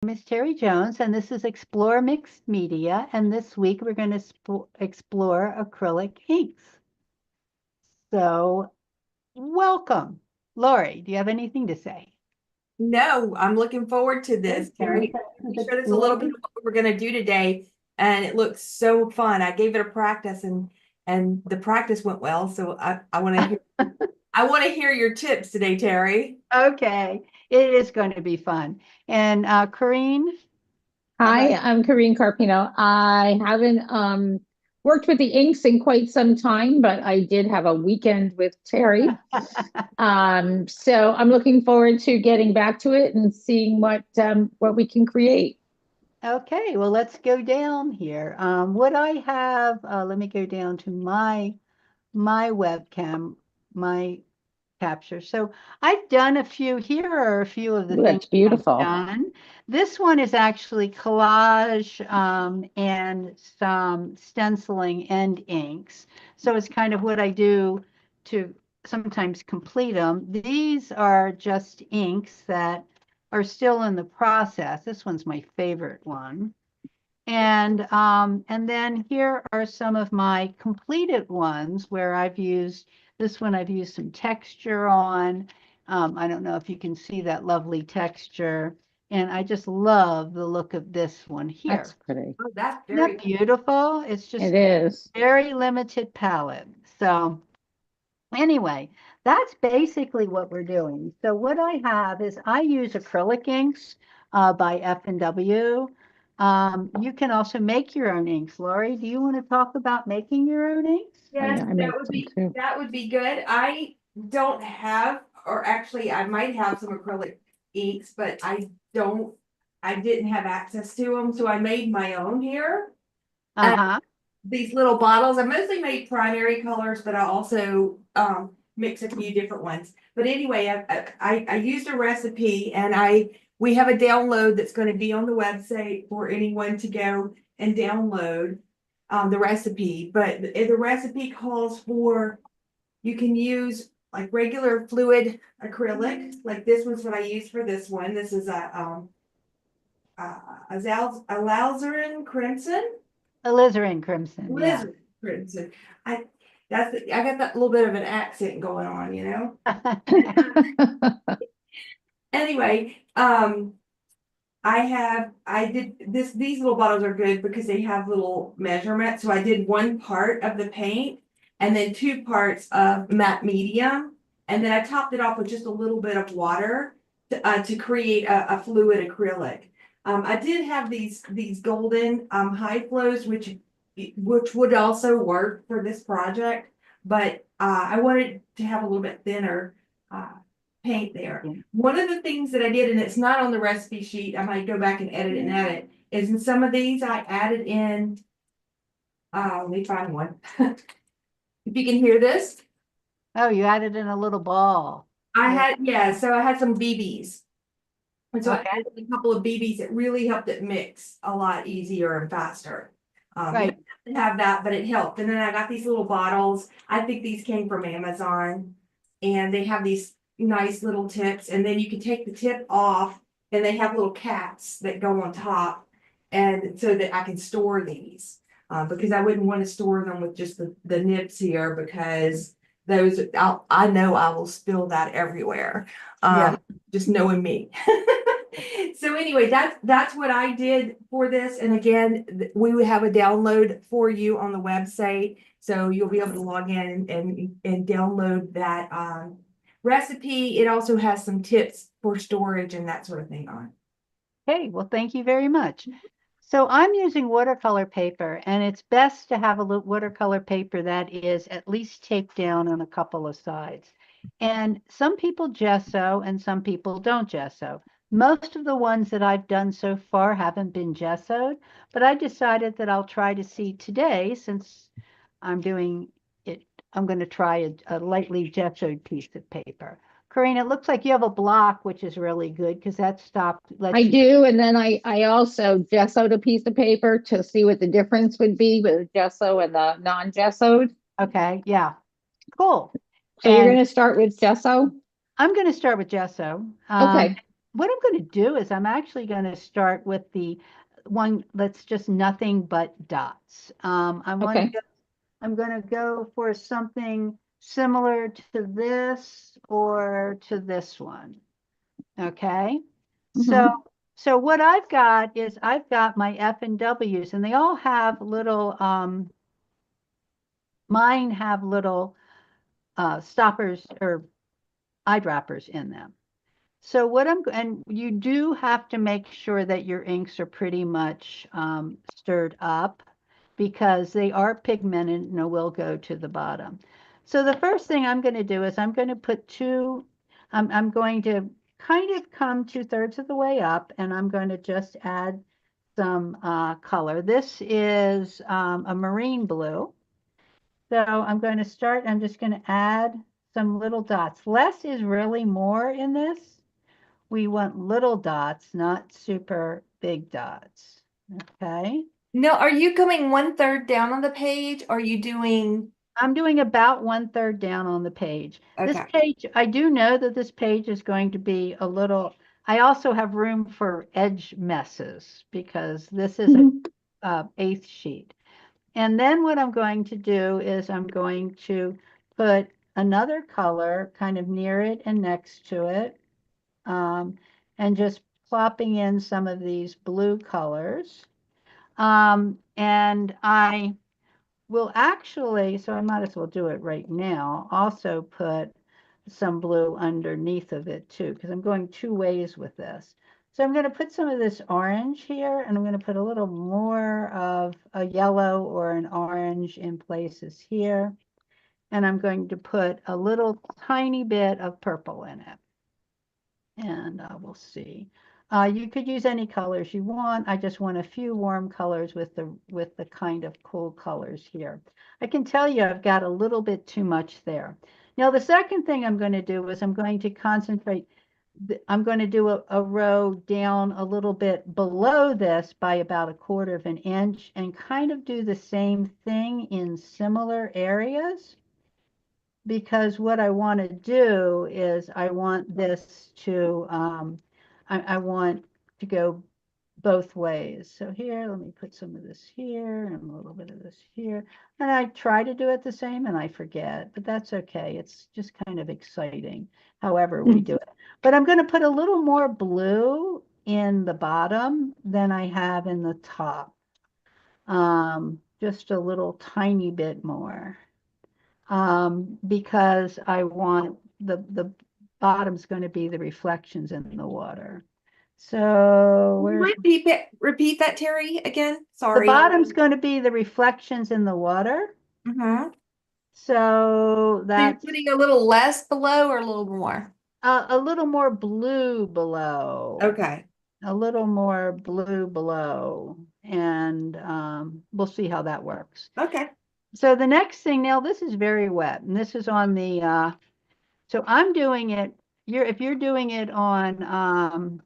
Miss Terry Jones, and this is Explore Mixed Media. And this week we're going to explore acrylic inks. So, welcome. Lori, do you have anything to say? No, I'm looking forward to this, Terry. You showed us a little bit of what we're gonna do today, and it looks so fun. I gave it a practice and the practice went well. So I want to hear your tips today, Terry. Okay, it is going to be fun. And Corrine, how Hi, about I'm Karine Carpino. I haven't worked with the inks in quite some time, but I did have a weekend with Terry. So I'm looking forward to getting back to it and seeing what we can create. Okay, well, let's go down here. What I have, let me go down to my webcam, my capture. So I've done a few. Here are a few of the Ooh, things that's I've beautiful. done. This one is actually collage and some stenciling and inks. So it's kind of what I do to sometimes complete them. These are just inks that are still in the process. This one's my favorite one. And then here are some of my completed ones where I've used this one. I've used some texture on. I don't know if you can see that lovely texture. And I just love the look of this one That's here. pretty. Oh, that's Isn't that very beautiful? It's It just is. very limited palette. So anyway, that's basically what we're doing. So what I have is I use acrylic inks by F&W. You can also make your own inks. Lori, do you want to talk about making your own inks? Oh Yes, yeah, I make some too. that would be good. I don't have, or actually I might have some acrylic inks, but I didn't have access to them, so I made my own here. Uh-huh. These little bottles. I mostly made primary colors, but I also mix a few different ones. But anyway, I used a recipe, and we have a download that's going to be on the website for anyone to go and download the recipe. But the recipe calls for, you can use like regular fluid acrylic, like this one's what I used for this one. This is a alizarin crimson. Alizarin crimson, yeah. Lizard crimson. I I got that little bit of an accent going on, you know. Anyway, I did this. These little bottles are good because they have little measurements. So I did one part of the paint and then two parts of matte medium, and then I topped it off with just a little bit of water to create a fluid acrylic. I did have these golden high flows, which would also work for this project, but I wanted to have a little bit thinner uh, paint there. Yeah. One of the things that I did, and it's not on the recipe sheet, I might go back and edit and add it, is in some of these I added in, let me find one. If you can hear this, Oh, you added in a little ball. Yeah. so I had some BBs. And so I Okay. added a couple of BBs that really helped it mix a lot easier and faster. You Right. don't have to have that, but it helped. And then I got these little bottles. I think these came from Amazon. And they have these nice little tips. And then you can take the tip off and they have little caps that go on top. And so that I can store these. Because I wouldn't want to store them with just the nibs here because I know I will spill that everywhere. Yeah. Just knowing me. So anyway, that's what I did for this. And again, we would have a download for you on the website. So you'll be able to log in and download that recipe. It also has some tips for storage and that sort of thing on. Okay, well, thank you very much. So I'm using watercolor paper, and it's best to have a watercolor paper that is at least taped down on a couple of sides. And some people gesso and some people don't gesso. Most of the ones that I've done so far haven't been gessoed, but I decided that I'll try to see today, since I'm doing it, I'm going to try a lightly gessoed piece of paper. Corinne, it looks like you have a block, which is really good because that I lets you. do, and then I also gessoed a piece of paper to see what the difference would be with the gesso and the non-gessoed. Okay, yeah, cool. So you're And going to start with gesso? I'm going to start with gesso. Okay. what I'm going to do is I'm actually going to start with the one that's just nothing but dots. Okay. I'm going to go for something similar to this or to this one. Okay. So, Mhm. so what I've got is I've got my F and W's and they all have little, mine have little stoppers or eyedroppers in them. So what and you do have to make sure that your inks are pretty much stirred up because they are pigmented and will go to the bottom. So the first thing I'm going to do is I'm going to put I'm going to kind of come 2/3 of the way up and I'm going to just add some color. This is a marine blue. So I'm just going to add some little dots. Less is really more in this. We want little dots, not super big dots. Okay. No, are you going 1/3 down on the page? Or are you doing, I'm doing about 1/3 down on the page. This okay. page, I do know that this page is going to be a little, I also have room for edge messes because this is a Mhm. 1/8 sheet. And then what I'm going to do is I'm going to put another color kind of near it and next to it. Um, and just plopping in some of these blue colors. And I will actually, so I might as well do it right now, also put some blue underneath of it too, because I'm going two ways with this. So I'm going to put some of this orange here, and I'm going to put a little more of a yellow or an orange in places here. And I'm going to put a little tiny bit of purple in it. And we'll see. You could use any colors you want. I just want a few warm colors with the kind of cool colors here. I can tell you I've got a little bit too much there. Now the second thing I'm going to do is I'm going to concentrate. I'm going to do a row down a little bit below this by about 1/4 of an inch and kind of do the same thing in similar areas because what I want to do is I want this to, I want to go both ways. So here, let me put some of this here and a little bit of this here. And I try to do it the same and I forget, but that's okay. It's just kind of exciting, however we do it. But I'm going to put a little more blue in the bottom than I have in the top. Just a little tiny bit more because I want the bottom's going to be the reflections in the water. So where's Repeat that, Terry, again? the Sorry. bottom's going to be the reflections in the water. Mm-hmm. So So you're that's putting a little less below or a little more? a little more blue below. Okay. A little more blue below. And we'll see how that works. Okay. So the next thing, now this is very wet, and this is on the so I'm doing it, if you're doing it on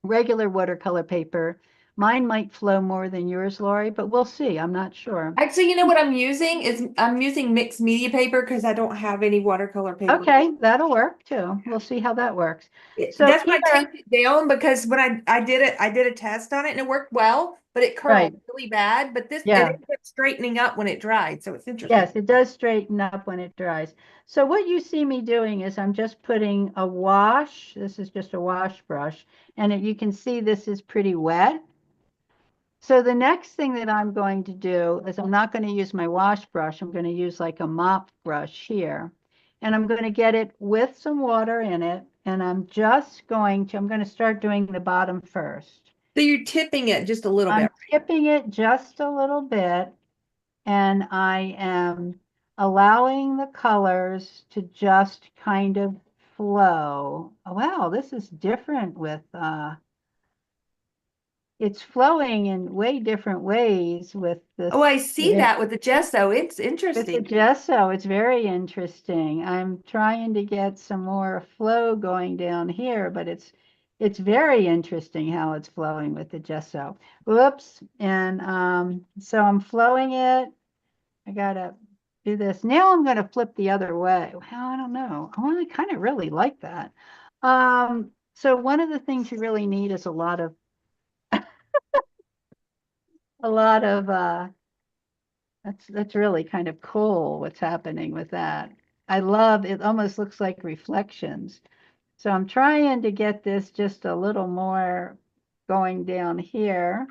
regular watercolor paper, mine might flow more than yours, Lori, but we'll see. I'm not sure. Actually, you know what I'm using is I'm using mixed media paper because I don't have any watercolor paper. Okay, that'll work too. We'll see how that works. So That's why I here, taped it down because when I did it, I did a test on it and it worked well, but it right, curled really bad. But this it yeah. ended up straightening up when it dried, so it's interesting. Yes, it does straighten up when it dries. So what you see me doing is I'm just putting a wash. This is just a wash brush, and you can see this is pretty wet. So the next thing that I'm going to do is I'm not going to use my wash brush. I'm going to use like a mop brush here. And I'm going to get it with some water in it. And I'm going to start doing the bottom first. So you're tipping it just a little I'm bit. tipping it just a little bit. And I am allowing the colors to just kind of flow. Wow, this is different with it's flowing in way different ways with this. Oh, I see Yeah. that with the gesso. It's With the interesting. gesso, it's very interesting. I'm trying to get some more flow going down here, but it's very interesting how it's flowing with the gesso. Whoops. And so I'm flowing it. I gotta do this. Now I'm gonna flip the other way. Well, I don't know. I kind of really like that. So one of the things you really need is a lot of that's really kind of cool what's happening with that. I love it, almost looks like reflections. So I'm trying to get this just a little more going down here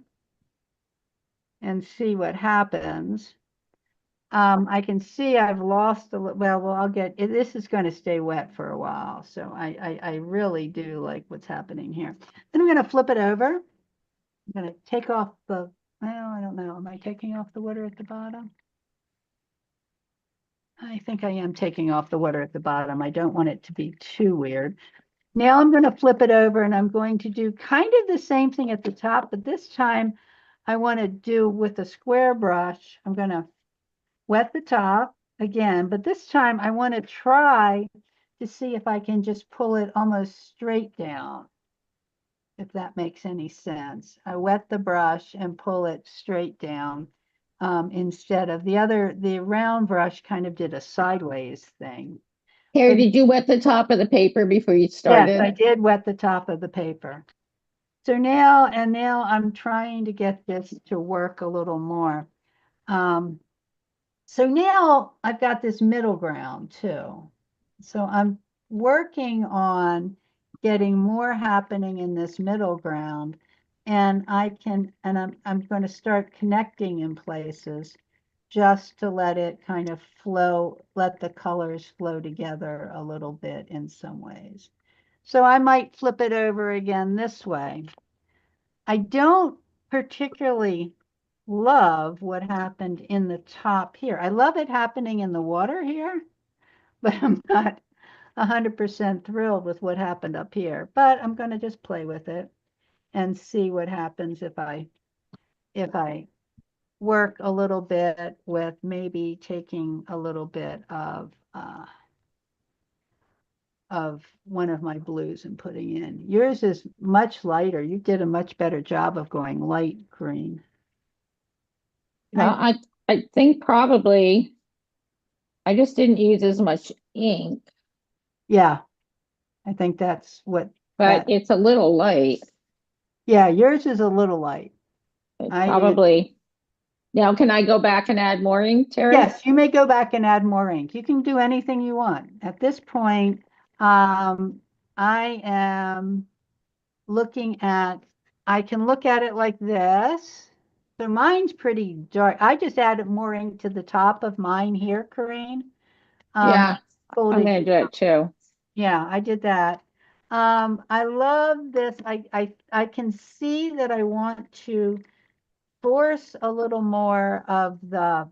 and see what happens. I can see I've lost a little, well, I'll get, this is going to stay wet for a while. So I really do like what's happening here. Then I'm going to flip it over. I'm going to take off the, well, I don't know. Am I taking off the water at the bottom? I think I am taking off the water at the bottom. I don't want it to be too weird. Now I'm going to flip it over and I'm going to do kind of the same thing at the top, but this time I want to do with a square brush. I'm going to wet the top again, but this time I want to try to see if I can just pull it almost straight down, if that makes any sense. I wet the brush and pull it straight down instead of the round brush kind of did a sideways thing. Terry, But did you wet the top of the paper before you yes, started? I did wet the top of the paper. So now I'm trying to get this to work a little more. So now I've got this middle ground too. So I'm working on getting more happening in this middle ground. And I'm going to start connecting in places just to let it kind of flow, let the colors flow together a little bit in some ways. So I might flip it over again this way. I don't particularly love what happened in the top here. I love it happening in the water here, but I'm not 100% thrilled with what happened up here. But I'm going to just play with it and see what happens if I work a little bit with maybe taking a little bit of one of my blues and putting in. Yours is much lighter. You did a much better job of going light green. Well, I think probably I just didn't use as much ink, Yeah, I think that's what but it's a little light. yeah, yours is a little light. It I probably. Now, can I go back and add more ink, Terry? Yes, you may go back and add more ink. You can do anything you want. At this point, I am looking at, I can look at it like this. So mine's pretty dark. I just added more ink to the top of mine here, Corinne. Yeah, I'm Folded, gonna do it too. yeah, I did that. I love this. I can see that I want to force a little more of the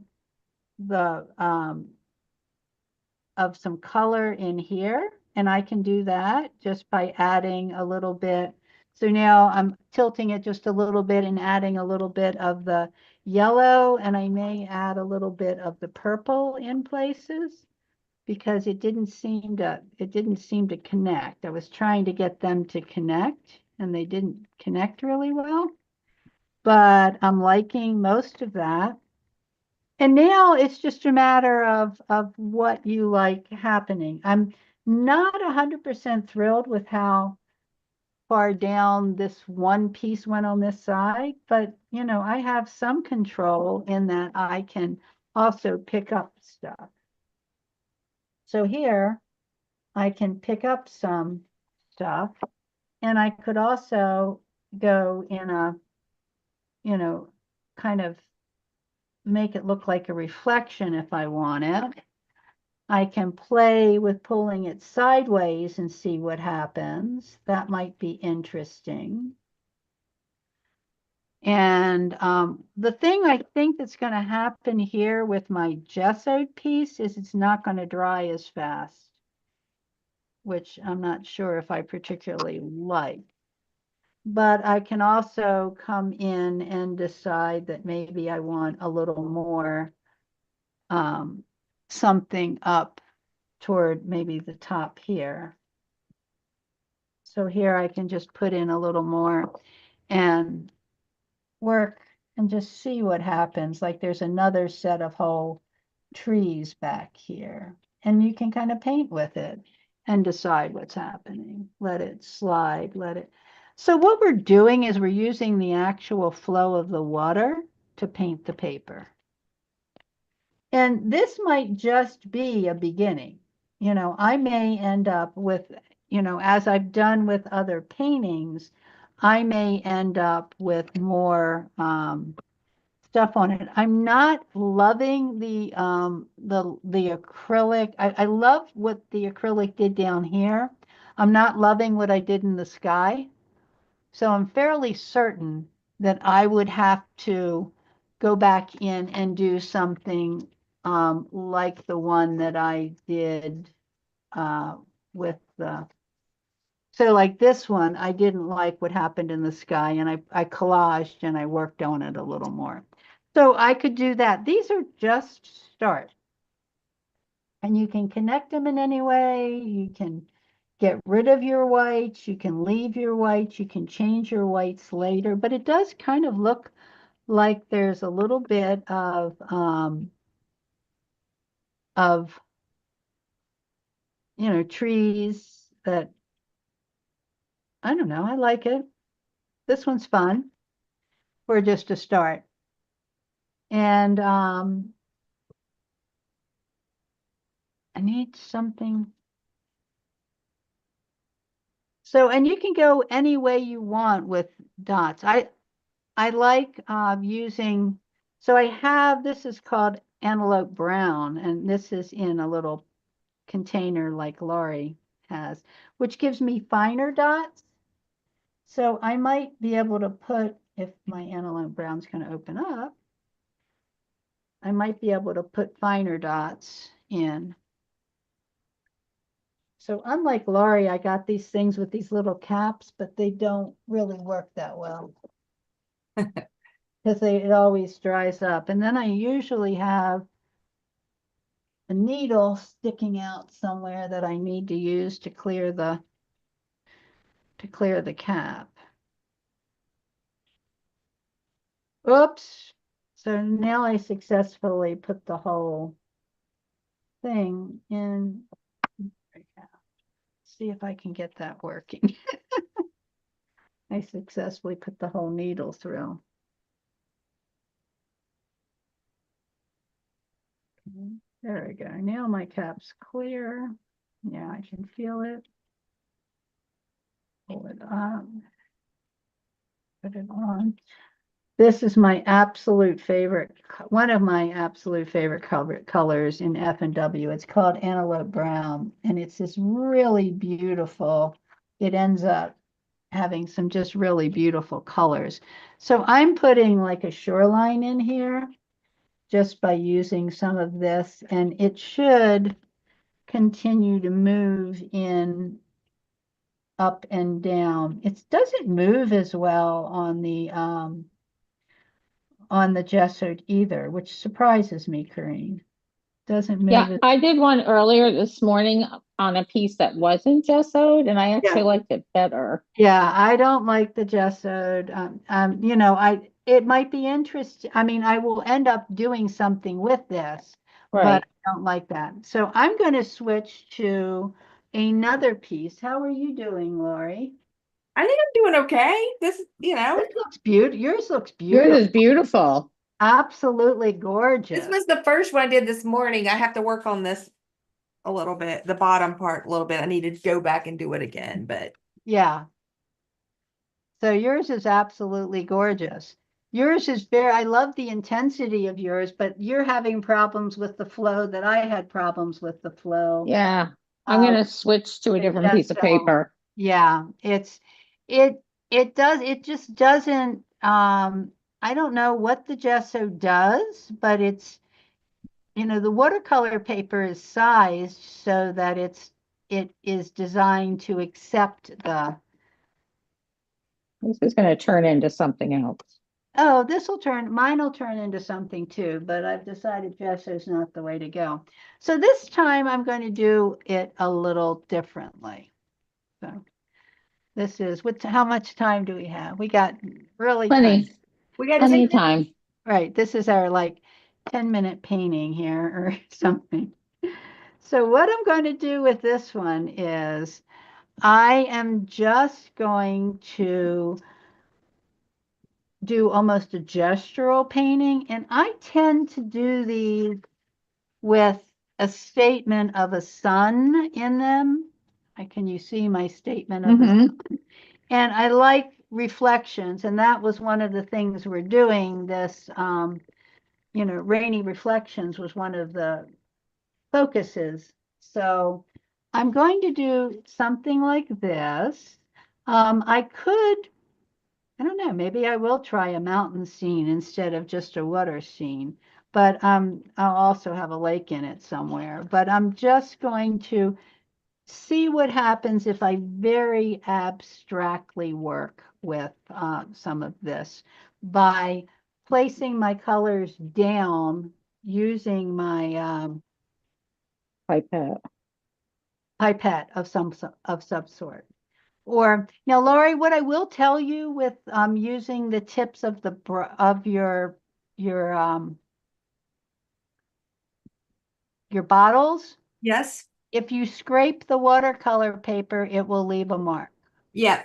of some color in here, and I can do that just by adding a little bit. So now I'm tilting it just a little bit and adding a little bit of the yellow, and I may add a little bit of the purple in places because it didn't seem to connect. I was trying to get them to connect and they didn't connect really well, but I'm liking most of that. And now it's just a matter of what you like happening. I'm not 100% thrilled with how far down this one piece went on this side, but you know, I have some control in that I can also pick up stuff. So here I can pick up some stuff and I could also go in a, you know, kind of make it look like a reflection if I want it. I can play with pulling it sideways and see what happens. That might be interesting. And the thing I think that's going to happen here with my gessoed piece is it's not going to dry as fast, which I'm not sure if I particularly like. But I can also come in and decide that maybe I want a little more something up toward maybe the top here. So here I can just put in a little more and work and just see what happens. Like there's another set of whole trees back here and you can kind of paint with it. and decide what's happening. Let it slide, So what we're doing is we're using the actual flow of the water to paint the paper. And this might just be a beginning. I may end up with, as I've done with other paintings, I may end up with more stuff on it. I'm not loving the acrylic. I love what the acrylic did down here. I'm not loving what I did in the sky. So I'm fairly certain that I would have to go back in and do something like the one that I did with the, so like this one, I didn't like what happened in the sky, and I collaged and I worked on it a little more. So I could do that. These are just start. And you can connect them in any way. You can get rid of your whites. You can leave your whites. You can change your whites later. But it does kind of look like there's a little bit of trees that, I don't know, I like it. This one's fun for just a start. And I need something. So, and you can go any way you want with dots. I like using, so I have, this is called antelope brown, and this is in a little container like Laurie has, which gives me finer dots. So I might be able to put, if my antelope brown's going to open up, I might be able to put finer dots in. So unlike Laurie, I got these things with these little caps, but they don't really work that well. Because it always dries up. And then I usually have a needle sticking out somewhere that I need to use to clear the cap. Oops. So now I successfully put the whole thing in. See if I can get that working. I successfully put the whole needle through. There we go. Now my cap's clear. Yeah, I can feel it. Pull it up. Put it on. This is my absolute favorite, one of my absolute favorite colors in F&W. It's called Antelope Brown, and it's this really beautiful, it ends up having some just really beautiful colors. So I'm putting like a shoreline in here just by using some of this, and it should continue to move in up and down. It doesn't move as well on the gessoed either, which surprises me, Corinne. Doesn't move. Yeah, I did one earlier this morning on a piece that wasn't gessoed, and I actually liked it better. Yeah, I don't like the gessoed. It might be interesting. I mean, I will end up doing something with this, but Right. I don't like that. So I'm going to switch to another piece. How are you doing, Lori? I think I'm doing okay. This, This looks beautiful. Yours looks Yours beautiful. is beautiful. Absolutely gorgeous. this was the first one I did this morning. I have to work on this a little bit, the bottom part a little bit. I need to go back and do it again, but Yeah. So yours is absolutely gorgeous. Yours is I love the intensity of yours, but you're having problems with the flow that I had problems with the flow. Yeah, I'm going to switch to a different piece of paper. Yeah, it just doesn't, I don't know what the gesso does, but it's, the watercolor paper is sized so that it is designed to accept the. This is going to turn into something else. Oh, mine will turn into something too, but I've decided gesso is not the way to go. So this time I'm going to do it a little differently. So this is, how much time do we have? We got really Plenty. time. we got Plenty of time. Right, this is our like 10-minute painting here or something. So what I'm going to do with this one is I am just going to do almost a gestural painting, and I tend to do these with a statement of a sun in them. Can you see my statement of a sun? And I like reflections, and that was one of the things we're doing. This, rainy reflections was one of the focuses. So I'm going to do something like this. I don't know, maybe I will try a mountain scene instead of just a water scene, but I'll also have a lake in it somewhere. But I'm just going to see what happens if I very abstractly work with some of this by placing my colors down using my Pipette. pipette of some sort. Or now, Lori, what I will tell you with using the tips of your your bottles, Yes. if you scrape the watercolor paper, it will leave a mark. Yeah.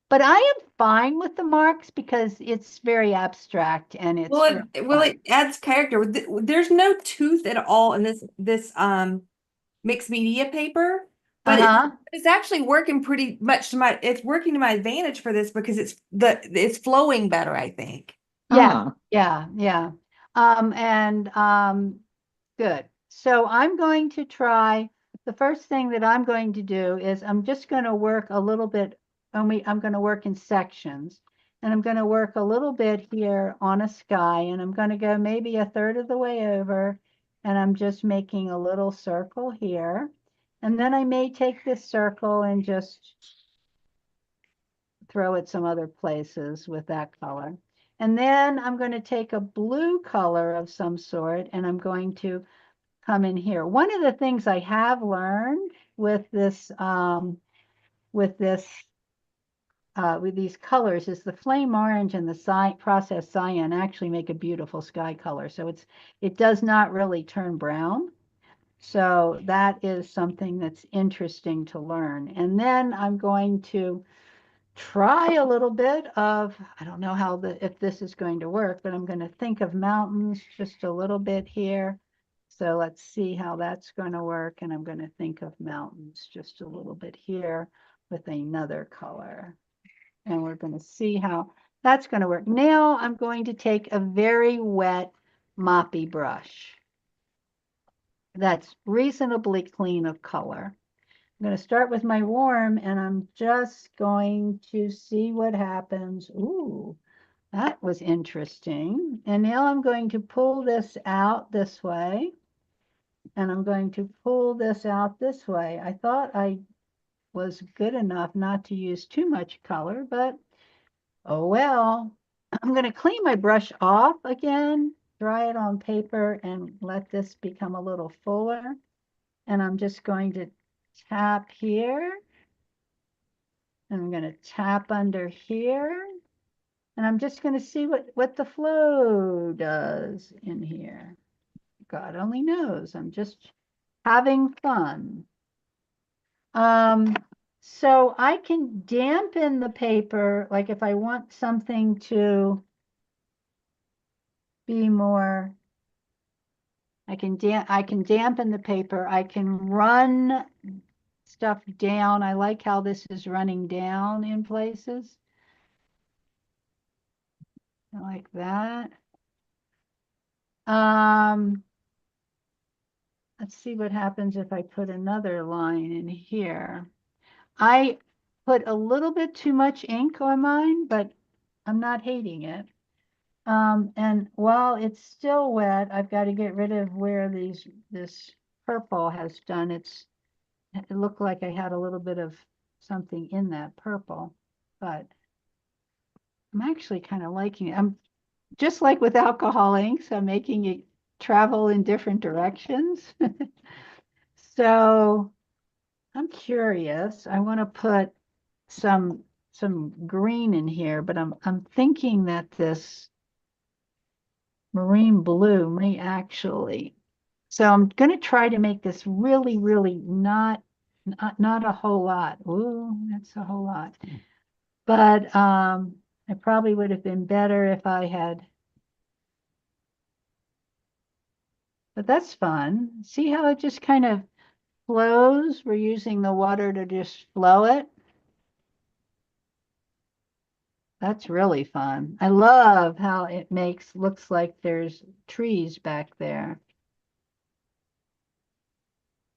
But I am fine with the marks because it's very abstract and it's It adds character. There's no tooth at all in this mixed media paper, but uh-huh. it's actually working pretty much it's working to my advantage for this because it's flowing better, I think. Yeah, yeah. And good. So I'm going to try, the first thing that I'm going to do is I'm just going to work a little bit, I'm going to work in sections. And I'm going to work a little bit here on a sky, and I'm going to go maybe a third of the way over, and I'm just making a little circle here. And then I may take this circle and just throw it some other places with that color. And then I'm going to take a blue color of some sort, and I'm going to come in here. One of the things I have learned with these colors is the flame orange and the processed cyan actually make a beautiful sky color. So it does not really turn brown. So that is something that's interesting to learn. And then I'm going to try a little bit of, I don't know if this is going to work, but I'm going to think of mountains just a little bit here. So let's see how that's going to work. And I'm going to think of mountains just a little bit here with another color. And we're going to see how that's going to work. Now I'm going to take a very wet moppy brush that's reasonably clean of color. I'm going to start with my warm, and I'm just going to see what happens. Ooh, that was interesting. And now I'm going to pull this out this way, and I'm going to pull this out this way. I thought I was good enough not to use too much color, but oh well. I'm going to clean my brush off again, dry it on paper, and let this become a little fuller. And I'm just going to tap here. And I'm going to tap under here. And I'm just going to see what the flow does in here. God only knows. I'm just having fun. So I can dampen the paper, like if I want something to be more, I can dampen the paper. I can run stuff down. I like how this is running down in places. Like that. Let's see what happens if I put another line in here. I put a little bit too much ink on mine, but I'm not hating it. And while it's still wet, I've got to get rid of where this purple has done. It looked like I had a little bit of something in that purple, but I'm actually kind of liking it. I'm just like with alcohol inks, I'm making it travel in different directions. So I'm curious. I want to put some green in here, but I'm thinking that this marine blue may actually So I'm going to try to make this really, really not a whole lot. Ooh, that's a whole lot. But it probably would have been better if I had. But that's fun. See how it just kind of flows? We're using the water to just flow it. That's really fun. I love how it looks like there's trees back there.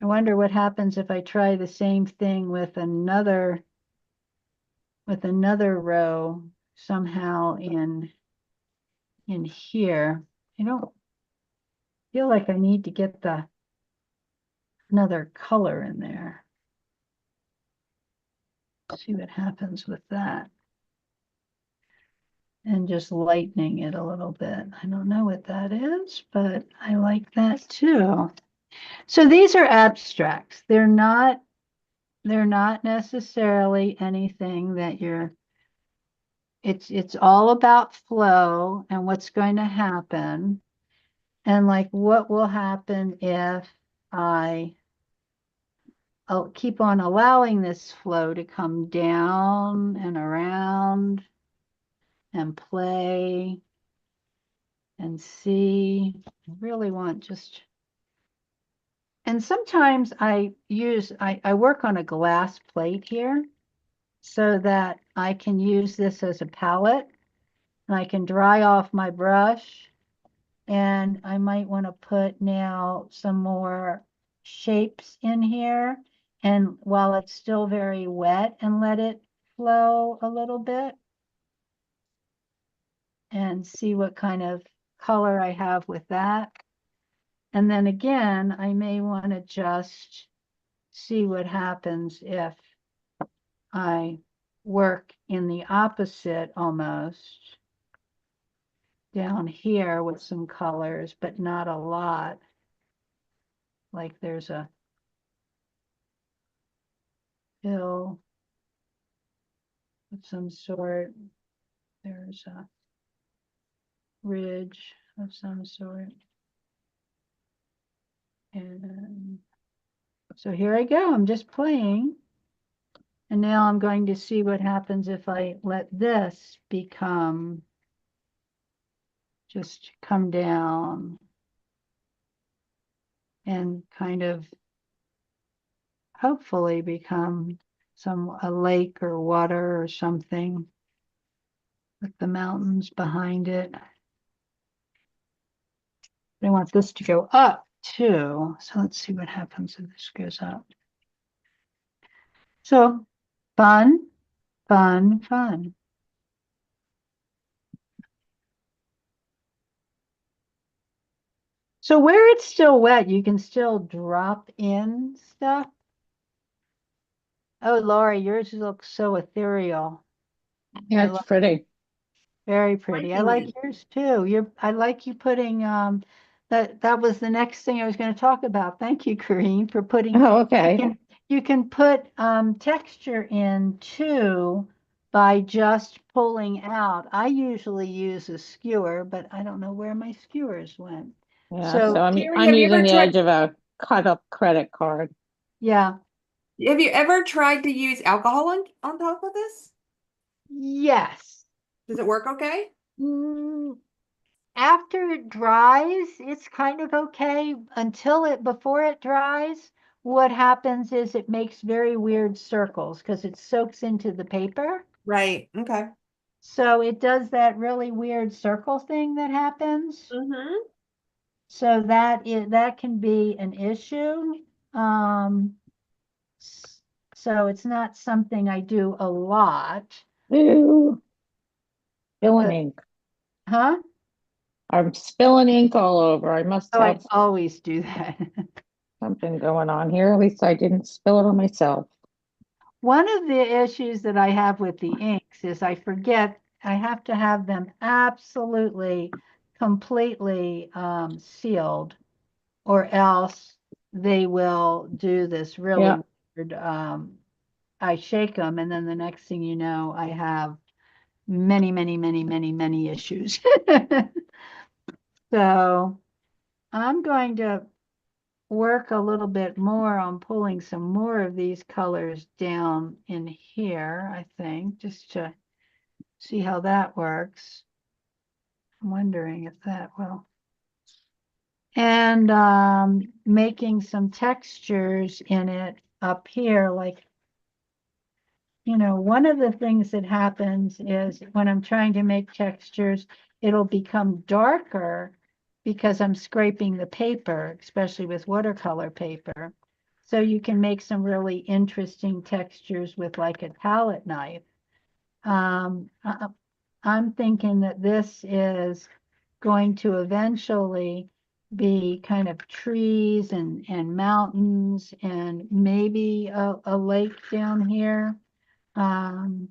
I wonder what happens if I try the same thing with another row somehow in here. I don't feel like I need to get another color in there. See what happens with that. And just lightening it a little bit. I don't know what that is, but I like that too. So these are abstracts. They're not necessarily anything that it's all about flow and what's going to happen. And like what will happen if I'll keep on allowing this flow to come down and around and play and see. I really want just, and sometimes I work on a glass plate here so that I can use this as a palette and I can dry off my brush. And I might want to put now some more shapes in here. And while it's still very wet, and let it flow a little bit and see what kind of color I have with that. And then again, I may want to just see what happens if I work in the opposite almost down here with some colors, but not a lot. Like there's a hill of some sort. There's a ridge of some sort. And so here I go. I'm just playing. And now I'm going to see what happens if I let this just come down and kind of hopefully become a lake or water or something with the mountains behind it. I want this to go up too. So let's see what happens if this goes up. So fun, fun, fun. So where it's still wet, you can still drop in stuff. Oh, Lori, yours looks so ethereal. Yeah, I it's love pretty. Very pretty. I like yours too. I like you putting that was the next thing I was going to talk about. Thank you, Corrine, for putting Oh, okay. you can put texture in too by just pulling out. I usually use a skewer, but I don't know where my skewers went. Yeah, So so Terry, I'm have you using ever the tried? edge of a cut up credit card. yeah, Have you ever tried to use alcohol on top of this? yes. Does it work okay? Mm, After it dries, it's kind of okay. Before it dries, what happens is it makes very weird circles because it soaks into the paper. Right. Okay. So it does that really weird circle thing that happens. Mm-hmm. So that can be an issue. Um, so it's not something I do a lot. Ooh, spilling But, ink. huh? I'm spilling ink all over. I must Oh, I have always do that. something going on here. At least I didn't spill it on myself. One of the issues that I have with the inks is I forget I have to have them absolutely, completely sealed, or else they will do this really Yeah. weird. I shake them, and then the next thing you know, I have many, many, many, many, many issues. So I'm going to work a little bit more on pulling some more of these colors down in here, I think, just to see how that works. I'm wondering if that will. And making some textures in it up here, like, one of the things that happens is when I'm trying to make textures, it'll become darker because I'm scraping the paper, especially with watercolor paper. So you can make some really interesting textures with like a palette knife. I'm thinking that this is going to eventually be kind of trees and mountains and maybe a lake down here. And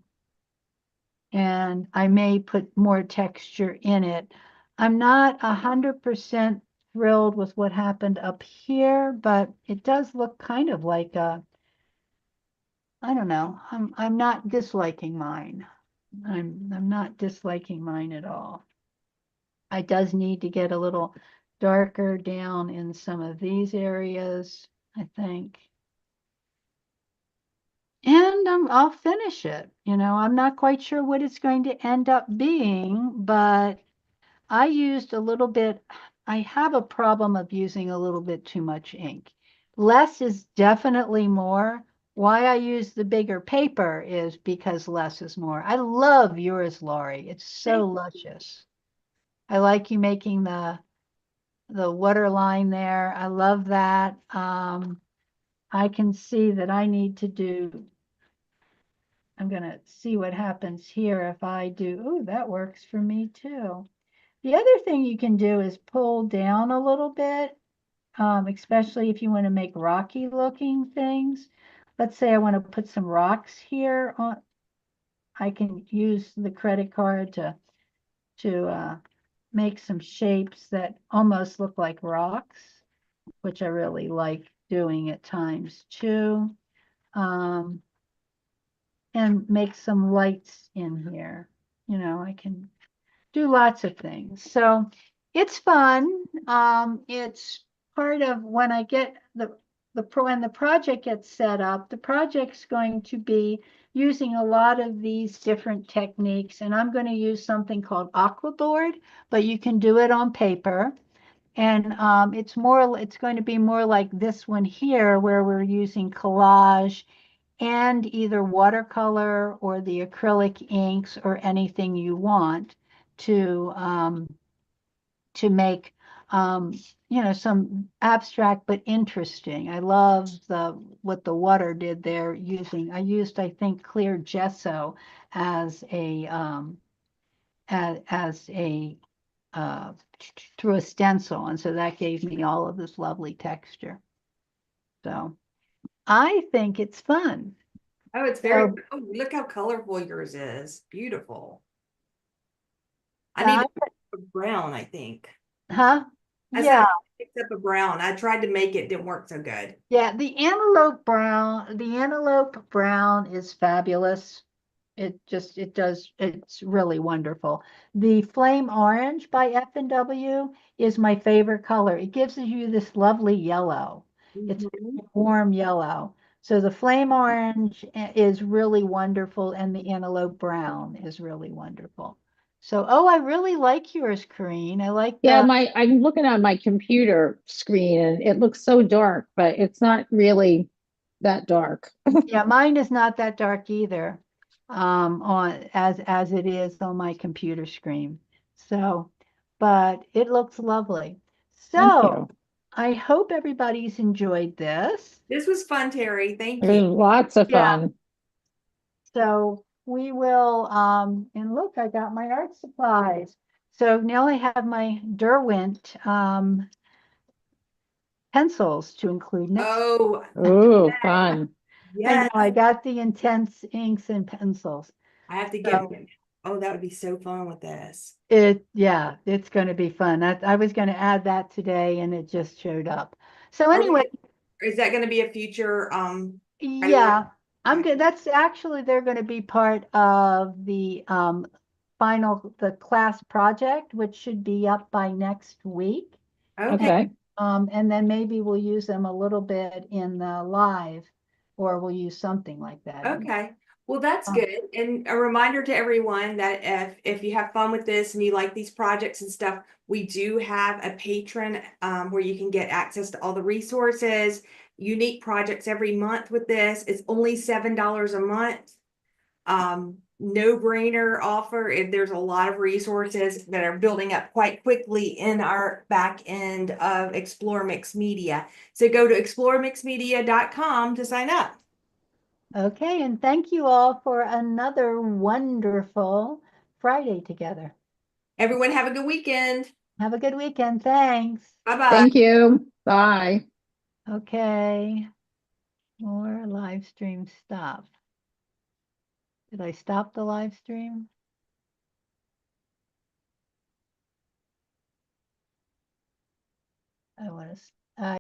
I may put more texture in it. I'm not 100% thrilled with what happened up here, but it does look kind of like I don't know. I'm not disliking mine. I'm not disliking mine at all. I does need to get a little darker down in some of these areas, I think. And I'll finish it. I'm not quite sure what it's going to end up being, but I used a little bit. I have a problem of using a little bit too much ink. Less is definitely more. Why I use the bigger paper is because less is more. I love yours, Laurie. It's so luscious. I like you making the water line there. I love that. I can see that I need to do. I'm going to see what happens here if I do. Oh, that works for me too. The other thing you can do is pull down a little bit, especially if you want to make rocky looking things. Let's say I want to put some rocks here on. I can use the credit card to make some shapes that almost look like rocks, which I really like doing at times too. And make some lights in here. I can do lots of things. So it's fun. It's part of when I get when the project gets set up, the project's going to be using a lot of these different techniques, and I'm going to use something called aquaboard, but you can do it on paper. And it's going to be more like this one here, where we're using collage and either watercolor or the acrylic inks or anything you want to make some abstract but interesting. I love what the water did there I used, I think, clear gesso as a as a uh, through a stencil, and so that gave me all of this lovely texture. So I think it's fun. Oh, it's very, oh, look how colorful yours is. Beautiful. I need to pick up a brown, I think. Huh? I Yeah. said I picked up a brown. I tried to make it, didn't work so good. Yeah, the antelope brown is fabulous. It's really wonderful. The flame orange by F&W is my favorite color. It gives you this lovely yellow. It's a Mhm. warm yellow. So the flame orange is really wonderful, and the antelope brown is really wonderful. So, oh, I really like yours, Corrine. I like Yeah, the, I'm looking on my computer screen and it looks so dark, but it's not really that dark. yeah, mine is not that dark either, as it is on my computer screen. So, but it looks lovely. Thank So you. I hope everybody's enjoyed this. This was fun, Terry. Thank It you. was lots of Yeah. fun. So we will, and look, I got my art supplies. So now I have my Derwent pencils to include next. Oh, Ooh, fun. I know yes. I got the intense inks and pencils. I have to So get, oh, that would be so fun with this. Yeah, it's going to be fun. I was going to add that today and it just showed up. So Are anyway, is that going to be a future, yeah, I'm Okay. good. That's actually, they're going to be part of the the class project, which should be up by next week. And Okay. Okay. And then maybe we'll use them a little bit in the live, or we'll use something like that. Okay, well, that's Um, good. And a reminder to everyone that if you have fun with this and you like these projects and stuff, we do have a patron where you can get access to all the resources, unique projects every month with this. It's only $7 a month. No brainer offer. If there's a lot of resources that are building up quite quickly in our back end of Explore Mixed Media. So go to exploremixedmedia.com to sign up. Okay, and thank you all for another wonderful Friday together. Everyone have a good weekend. Have a good weekend. Thanks. Bye-bye. Thank you. Bye. Okay. More live stream stop. Did I stop the live stream? I want to